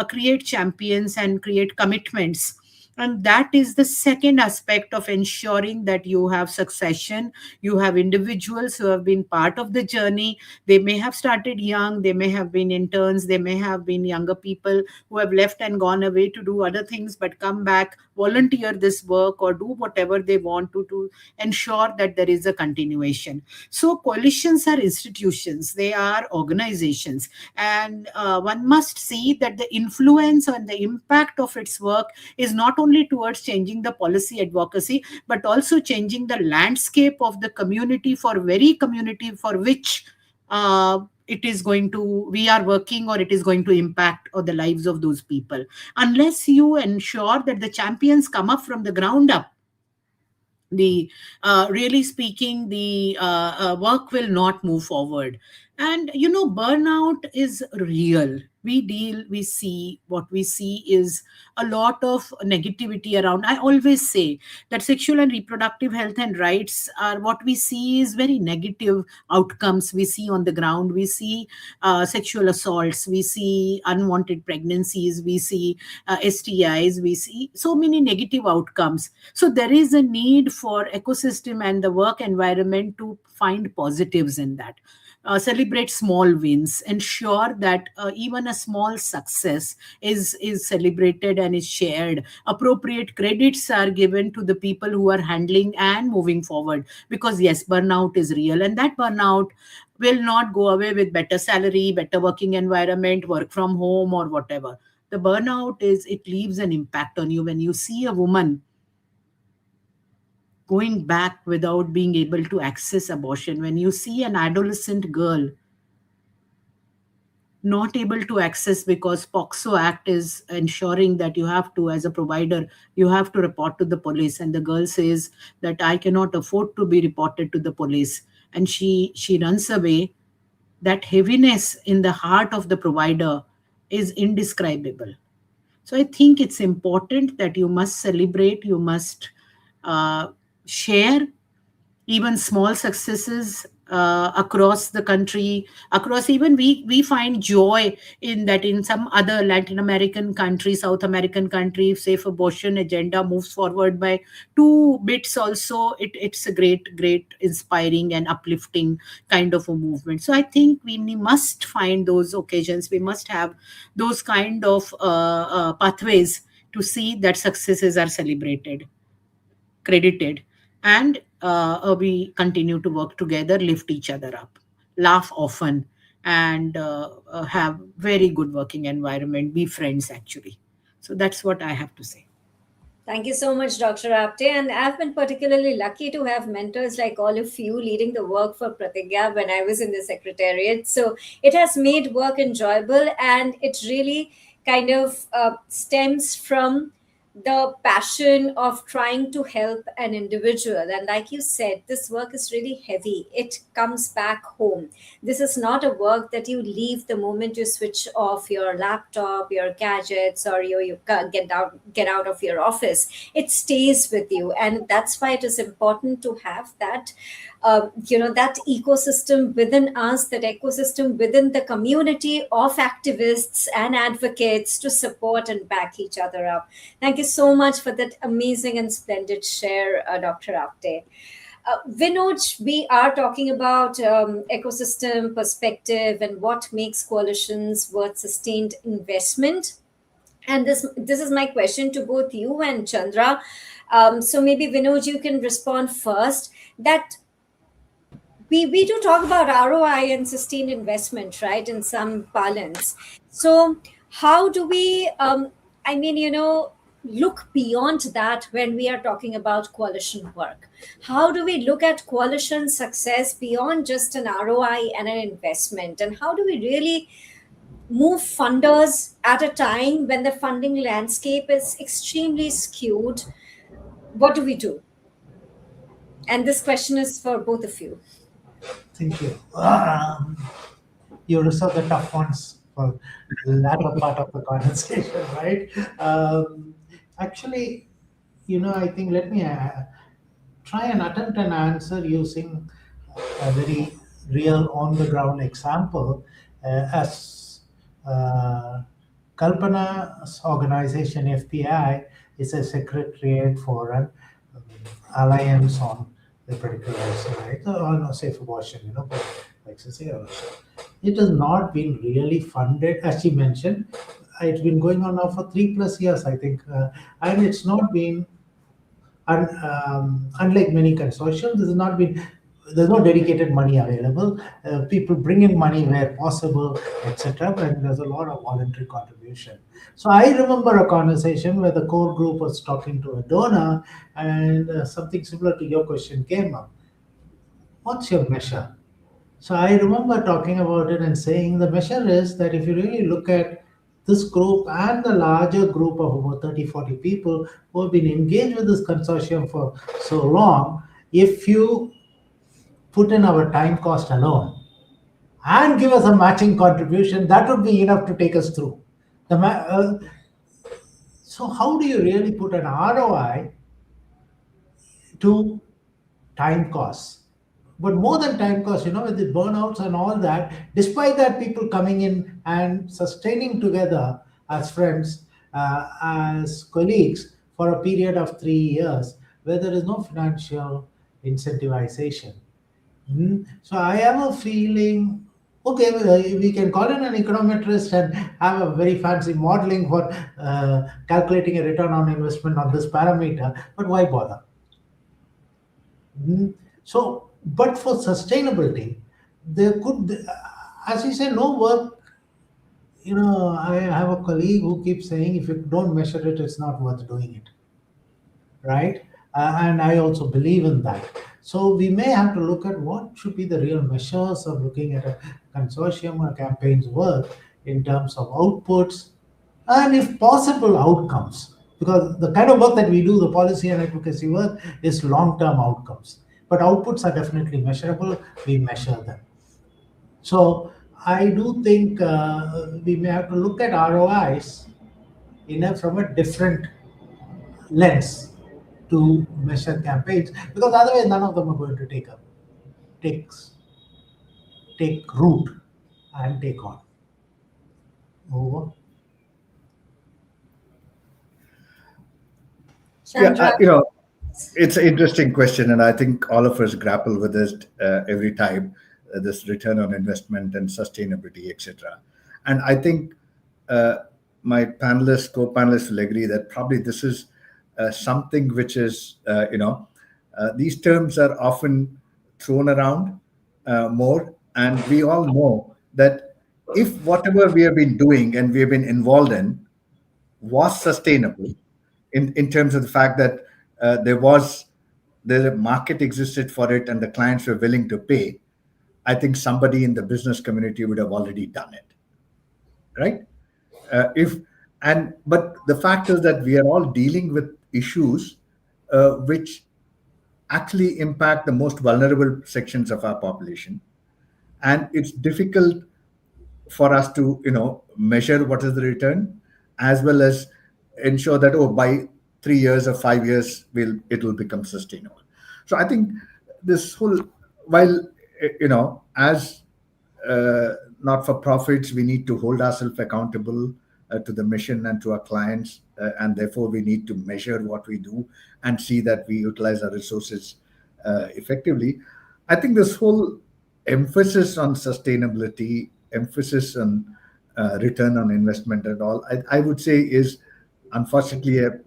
create champions and create commitments. And that is the second aspect of ensuring that you have succession. You have individuals who have been part of the journey. They may have started young, they may have been interns, they may have been younger people who have left and gone away to do other things, but come back, volunteer this work, or do whatever they want to ensure that there is a continuation. So coalitions are institutions, they are organizations, and one must see that the influence and the impact of its work is not only towards changing the policy advocacy, but also changing the landscape of the community, for very community for which it is going to we are working, or it is going to impact or the lives of those people. Unless you ensure that the champions come up from the ground up, the really speaking, the work will not move forward. And burnout is real. We see, what we see is a lot of negativity around. I always say that sexual and reproductive health and rights are, what we see is very negative outcomes we see on the ground. We see sexual assaults, we see unwanted pregnancies, we see STIs, we see so many negative outcomes. So there is a need for ecosystem and the work environment to find positives in that. Celebrate small wins, ensure that even a small success is celebrated and is shared. Appropriate credits are given to the people who are handling and moving forward, because yes, burnout is real, and that burnout will not go away with better salary, better working environment, work from home, or whatever. The burnout is, it leaves an impact on you. When you see a woman going back without being able to access abortion, when you see an adolescent girl not able to access because POXO Act is ensuring that you have to, as a provider, you have to report to the police, and the girl says that I cannot afford to be reported to the police, and she runs away. That heaviness in the heart of the provider is indescribable. So I think it's important that you must celebrate, you must uh, share even small successes across the country, across, even we find joy in that. In some other Latin American country, South American country, safe abortion agenda moves forward by 2 bits also, it's a great inspiring and uplifting kind of a movement. So I think we must find those occasions, we must have those kind of pathways to see that successes are celebrated, credited, and we continue to work together, lift each other up, laugh often, and have very good working environment, be friends actually. So that's what I have to say. Thank you so much, Dr. Apte. And I've been particularly lucky to have mentors like all of you leading the work for Pratigya when I was in the secretariat. So it has made work enjoyable, and it really kind of stems from the passion of trying to help an individual. And like you said, this work is really heavy. It comes back home. This is not a work that you leave the moment you switch off your laptop, your gadgets, or you get out of your office. It stays with you, and that's why it is important to have that that ecosystem within us, that ecosystem within the community of activists and advocates to support and back each other up. Thank you so much for that amazing and splendid share, Dr. Apte. Vinod, we are talking about ecosystem perspective and what makes coalitions worth sustained investment. And this is my question to both you and Chandra. So maybe Vinod, you can respond first. That we do talk about ROI and sustained investment, right, in some parlance. So how do we, I mean, look beyond that when we are talking about coalition work? How do we look at coalition success beyond just an ROI and an investment? And how do we really move funders at a time when the funding landscape is extremely skewed? What do we do? And this question is for both of you. Thank you. You reserve the tough ones for the latter part of the conversation, right? Actually, I think let me try and attempt an answer using a very real on the ground example. As Kalpana's organization, FPI, is a secretariat for an alliance on the particular right, or no, safe abortion, but like to say also. It has not been really funded, as she mentioned. It's been going on now for 3+ years, I think, and it's not been unlike many consortiums, there's no dedicated money available. People bring in money where possible, etc. And there's a lot of voluntary contribution. So I remember a conversation where the core group was talking to a donor, and something similar to your question came up. What's your measure? So I remember talking about it and saying the measure is that if you really look at this group and the larger group of about 30, 40 people who have been engaged with this consortium for so long, if you put in our time cost alone and give us a matching contribution, that would be enough to take us through. So how do you really put an ROI to time costs? But more than time costs, with the burnouts and all that, despite that, people coming in and sustaining together as friends, as colleagues for a period of 3 years, where there is no financial incentivization. So I have a feeling, okay, we can call in an econometrist and have a very fancy modeling for calculating a return on investment on this parameter, but why bother? So, but for sustainability, there could be, as you say, no work. I have a colleague who keeps saying, if you don't measure it, it's not worth doing it. Right? And I also believe in that. So we may have to look at what should be the real measures of looking at a consortium or campaign's work in terms of outputs and, if possible, outcomes. Because the kind of work that we do, the policy and advocacy work, is long-term outcomes. But outputs are definitely measurable. We measure them. So I do think we may have to look at ROIs from a different lens to measure campaigns, because otherwise none of them are going to take root and take on. Over. Chandra? Yeah, it's an interesting question, and I think all of us grapple with it every time. This return on investment and sustainability, etc. And I think my co-panelists will agree that probably this is something which is, these terms are often thrown around more, and we all know that if whatever we have been doing and we have been involved in was sustainable, in terms of the fact that the market existed for it and the clients were willing to pay, I think somebody in the business community would have already done it, right? But the fact is that we are all dealing with issues which actually impact the most vulnerable sections of our population, and it's difficult for us to measure what is the return, as well as ensure that by 3 years or 5 years it will become sustainable. So I think this whole, while as not-for-profits, we need to hold ourselves accountable to the mission and to our clients, and therefore we need to measure what we do and see that we utilize our resources effectively. I think this whole emphasis on sustainability, emphasis on return on investment and all, I would say is unfortunately a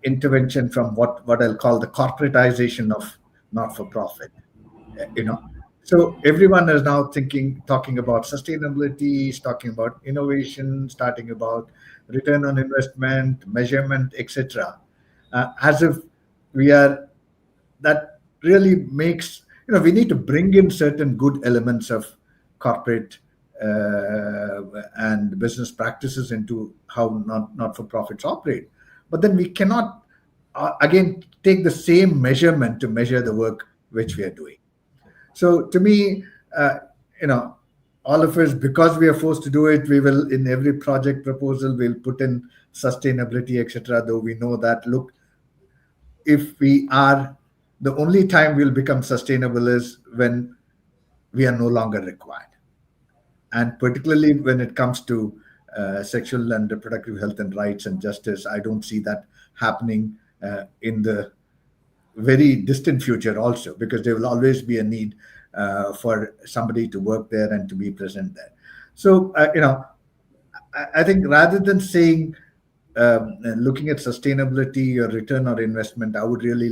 intervention from what I'll call the corporatization of not-for-profit. So everyone is now talking about sustainability, talking about innovation, starting about return on investment, measurement, etc. As if we are that really makes, we need to bring in certain good elements of corporate and business practices into how not for profits operate. But then we cannot again take the same measurement to measure the work which we are doing. So to me, uh, you know, all of us, because we are forced to do it, we will in every project proposal we'll put in sustainability, etc. Though we know that, look, if we are, the only time we'll become sustainable is when we are no longer required, and particularly when it comes to sexual and reproductive health and rights and justice, I don't see that happening in the very distant future also, because there will always be a need for somebody to work there and to be present there. So I think rather than saying looking at sustainability or return or investment, I would really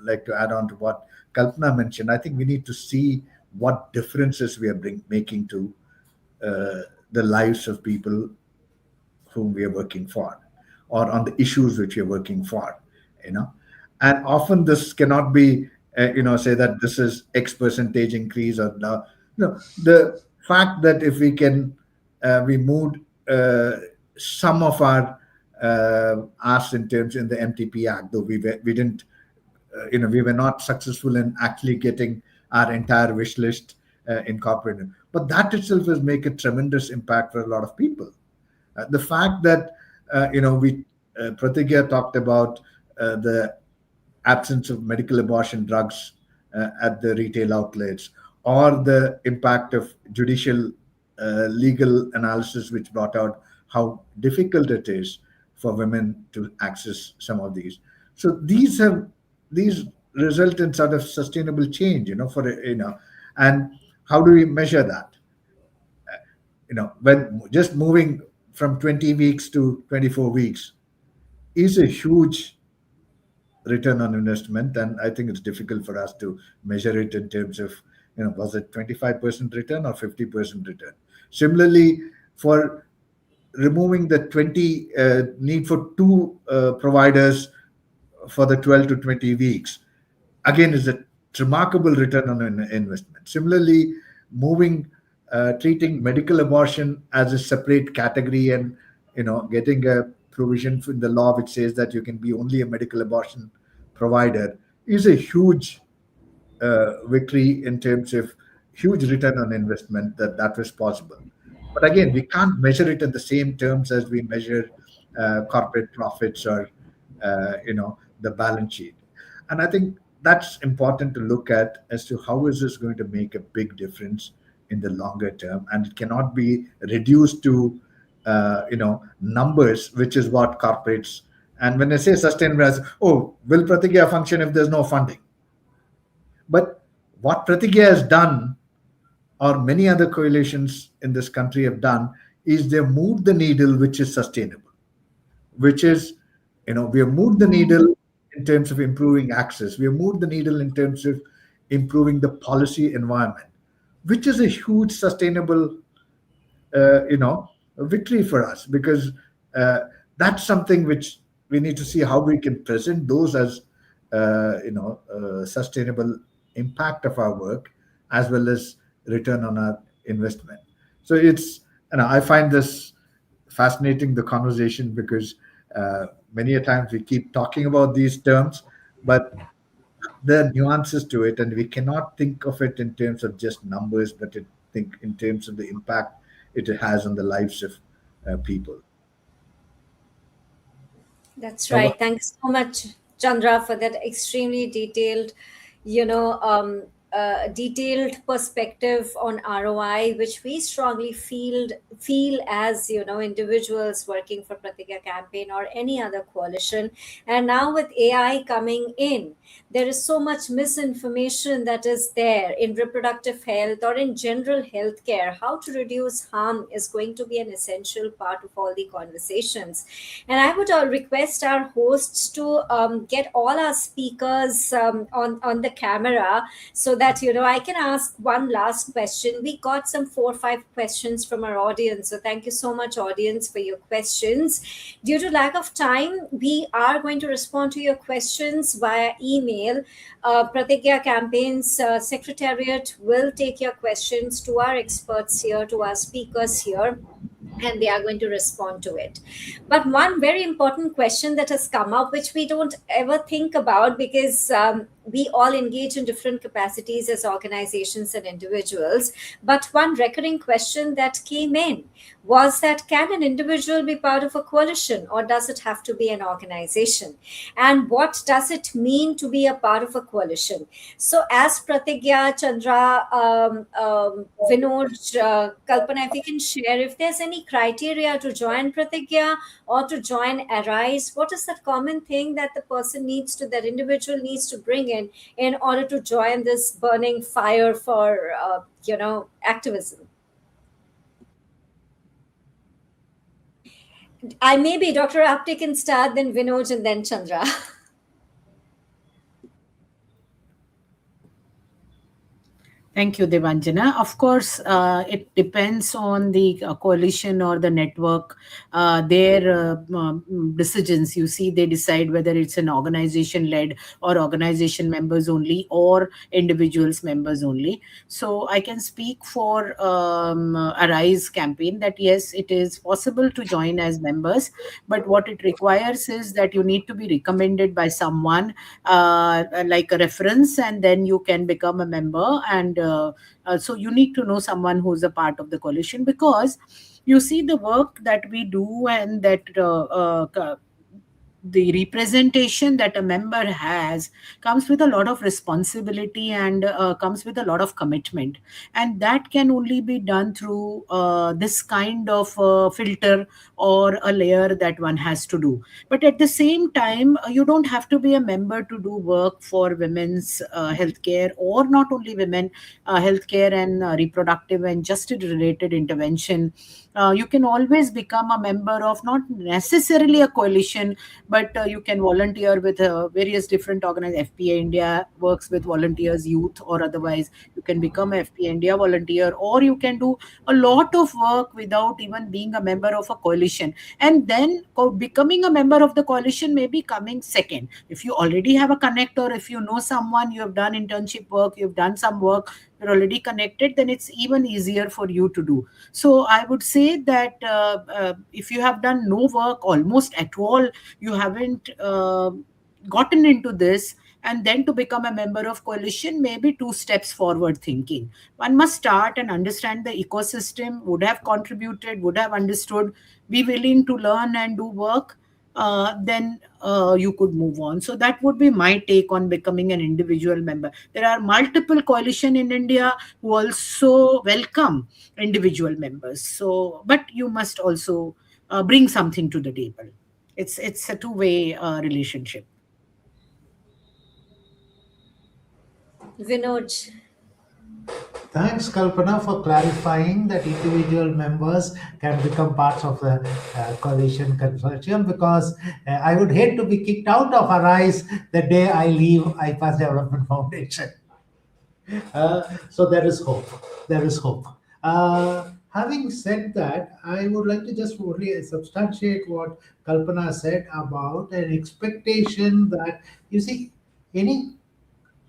like to add on to what Kalpana mentioned. I think we need to see what differences we are making to the lives of people whom we are working for, or on the issues which we are working for, you know and often this cannot be say that this is X percentage increase or no. The fact that if we can we moved some of our asks in terms in the MTP Act, though we didn't we were not successful in actually getting our entire wish list incorporated, but that itself has make a tremendous impact for a lot of people. The fact that we Pratigya talked about the absence of medical abortion drugs at the retail outlets, or the impact of judicial legal analysis, which brought out how difficult it is for women to access some of these. So these result in sort of sustainable change, and how do we measure that? When just moving from 20 weeks to 24 weeks is a huge return on investment, and I think it's difficult for us to measure it in terms of was it 25% return or 50% return. Similarly, for removing the 20 need for two providers for the 12 to 20 weeks, again is a remarkable return on investment. Similarly, moving treating medical abortion as a separate category, and getting a provision in the law which says that you can be only a medical abortion provider is a huge victory in terms of huge return on investment that was possible. But again, we can't measure it in the same terms as we measure corporate profits or the balance sheet. And I think that's important to look at as to how is this going to make a big difference in the longer term, and it cannot be reduced to numbers, which is what corporates. And when I say sustainable, as oh, will Pratigya function if there's no funding? But what Pratigya has done, or many other coalitions in this country have done, is they moved the needle, which is sustainable, which is, we have moved the needle in terms of improving access. We have moved the needle in terms of improving the policy environment, which is a huge sustainable, victory for us, because uh, that's something which we need to see how we can present those as, sustainable impact of our work, as well as return on our investment. So it's, I find this fascinating, the conversation, because many a times we keep talking about these terms, but there are nuances to it, and we cannot think of it in terms of just numbers, but think in terms of the impact it has on the lives of people. That's Now, right. Thanks so much, Chandra, for that extremely detailed, you know, um, detailed perspective on ROI, which we strongly feel as individuals working for Pratigya campaign or any other coalition. And now with AI coming in, there is so much misinformation that is there in reproductive health or in general healthcare. How to reduce harm is going to be an essential part of all the conversations. And I would request our hosts to get all our speakers on the camera so that I can ask one last question. We got some 4 or 5 questions from our audience, so thank you so much, audience, for your questions. Due to lack of time, we are going to respond to your questions via email. Pratigya Campaigns Secretariat will take your questions to our experts here, to our speakers here, and they are going to respond to it. But one very important question that has come up, which we don't ever think about, because we all engage in different capacities as organizations and individuals. But one recurring question that came in was that, can an individual be part of a coalition, or does it have to be an organization? And what does it mean to be a part of a coalition? So, as Pratigya, Chandra, Vinod, Kalpana, if you can share, if there's any criteria to join Pratigya or to join Arise, what is that common thing that the person needs to, that individual needs to bring in order to join this burning fire for, activism? I maybe Dr. Apte can start, then Vinod, and then Chandra. Thank you, Devanjana. Of course, it depends on the coalition or the network, their decisions. You see, they decide whether it's an organization-led or organization members only or individuals members only. So I can speak for Arise campaign that yes, it is possible to join as members, but what it requires is that you need to be recommended by someone, like a reference, and then you can become a member. And so you need to know someone who's a part of the coalition, because you see the work that we do, and that the representation that a member has comes with a lot of responsibility, and comes with a lot of commitment, and that can only be done through this kind of filter or a layer that one has to do. But at the same time, you don't have to be a member to do work for women's healthcare, or not only women healthcare and reproductive and justice related intervention. You can always become a member of not necessarily a coalition, but you can volunteer with various different organizations. FPA India works with volunteers, youth, or otherwise. You can become a FPA India volunteer, or you can do a lot of work without even being a member of a coalition. And then becoming a member of the coalition may be coming second. If you already have a connect, or if you know someone, you have done internship work, you've done some work, you're already connected, then it's even easier for you to do. So I would say that if you have done no work almost at all, you haven't gotten into this, and then to become a member of coalition, maybe 2 steps forward thinking. One must start and understand the ecosystem, would have contributed, would have understood, be willing to learn and do work. Then you could move on. So that would be my take on becoming an individual member. There are multiple coalition in India who also welcome individual members. So, but you must also bring something to the table. It's a two-way relationship. Vinod. Thanks, Kalpana, for clarifying that individual members can become parts of the coalition consortium, because I would hate to be kicked out of Arise the day I leave IPAS Development Foundation. So there is hope. There is hope. Having said that, I would like to just only substantiate what Kalpana said about an expectation that, you see, any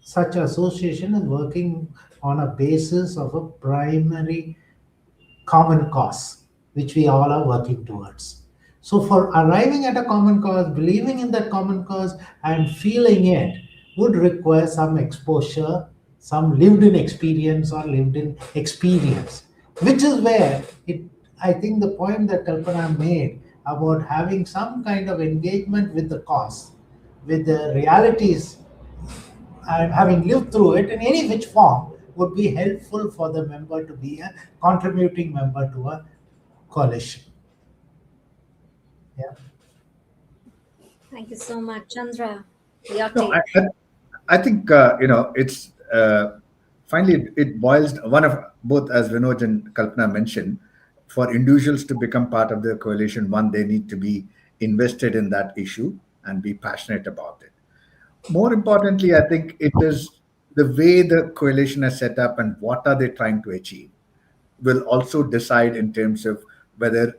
such association is working on a basis of a primary common cause, which we all are working towards. So, for arriving at a common cause, believing in that common cause, and feeling it would require some exposure, some lived in experience or lived in experience, which is where I think the point that Kalpana made about having some kind of engagement with the cause, with the realities, and having lived through it in any which form, would be helpful for the member to be a contributing member to a coalition. Yeah. Thank you so much. Chandra, your No, take. I think it's finally it boils one of both, as Vinod and Kalpana mentioned. For individuals to become part of the coalition, one, they need to be invested in that issue and be passionate about it. More importantly, I think it is the way the coalition is set up and what are they trying to achieve will also decide in terms of whether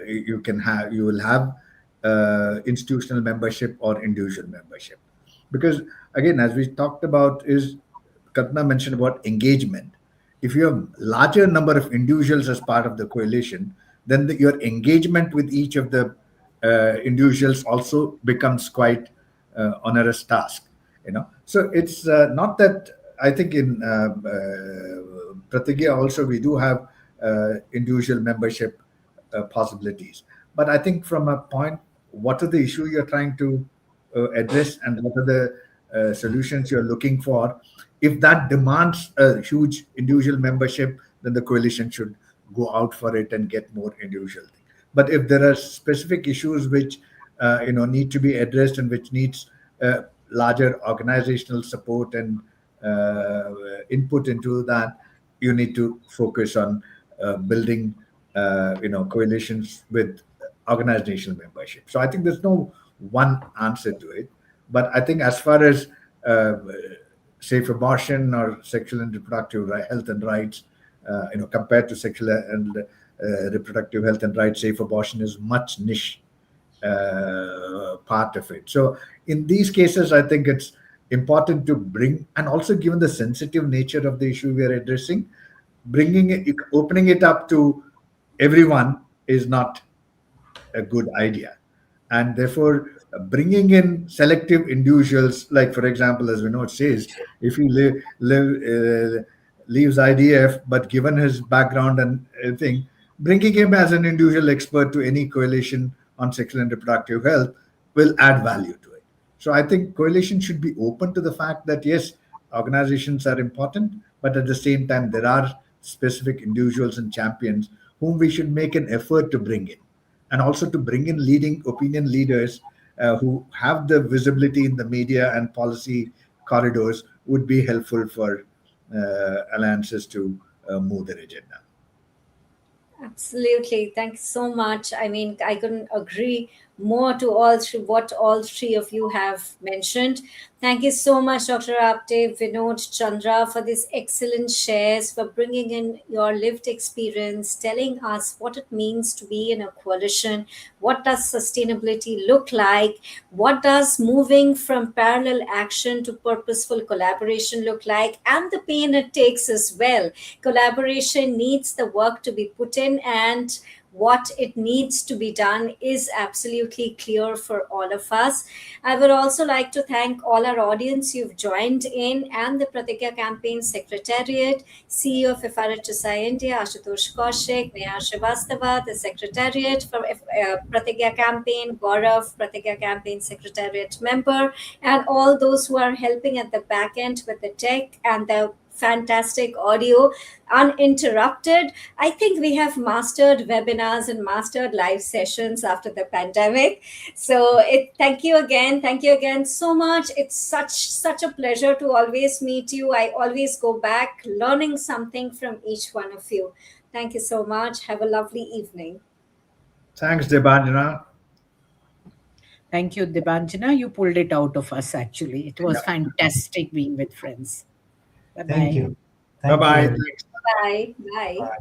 you will have institutional membership or individual membership. Because again, as we talked about, is Katna mentioned about engagement. If you have larger number of individuals as part of the coalition, then your engagement with each of the individuals also becomes quite onerous task. So it's not that. I think in Pratigya also we do have individual membership possibilities. But I think from a point, what are the issue you're trying to address and what are the solutions you're looking for? If that demands a huge individual membership, then the coalition should go out for it and get more individual. But if there are specific issues which need to be addressed and which needs larger organizational support and input into that, you need to focus on building coalitions with organizational membership. So I think there's no one answer to it, but I think as far as safe abortion or sexual and reproductive health and rights, compared to sexual and reproductive health and rights, safe abortion is much niche part of it. So in these cases, I think it's important to bring, and also given the sensitive nature of the issue we are addressing, opening it up to everyone is not a good idea. And therefore, bringing in selective individuals, like for example, as we know, it says, if he leaves IDF, but given his background and everything, bringing him as an individual expert to any coalition on sexual and reproductive health will add value to it. So I think coalition should be open to the fact that yes, organizations are important, but at the same time, there are specific individuals and champions whom we should make an effort to bring in, and also to bring in leading opinion leaders who have the visibility in the media and policy corridors would be helpful for alliances to move their agenda. Absolutely. Thank you so much. I mean, I couldn't agree more to all three, what all three of you have mentioned. Thank you so much, Dr. Apte, Vinod, Chandra, for these excellent shares, for bringing in your lived experience, telling us what it means to be in a coalition, what does sustainability look like, what does moving from parallel action to purposeful collaboration look like, and the pain it takes as well. Collaboration needs the work to be put in, and what it needs to be done is absolutely clear for all of us. I would also like to thank all our audience you've joined in, and the Pratigya Campaign Secretariat, CEO of FRHSI India, Ashutosh Kaushik, Neha Srivastava, the Secretariat for Pratigya Campaign, Gaurav, Pratigya Campaign Secretariat member, and all those who are helping at the back end with the tech and the fantastic audio uninterrupted. I think we have mastered webinars and mastered live sessions after the pandemic. So thank you again so much. It's such a pleasure to always meet you. I always go back learning something from each one of you. Thank you so much. Have a lovely evening. Thanks, Debanjana. Thank you, Debanjana. You pulled it out of us, actually. It was fantastic being with friends. Bye-bye. Thank you. Bye bye. Thank you. Bye. Bye. Bye.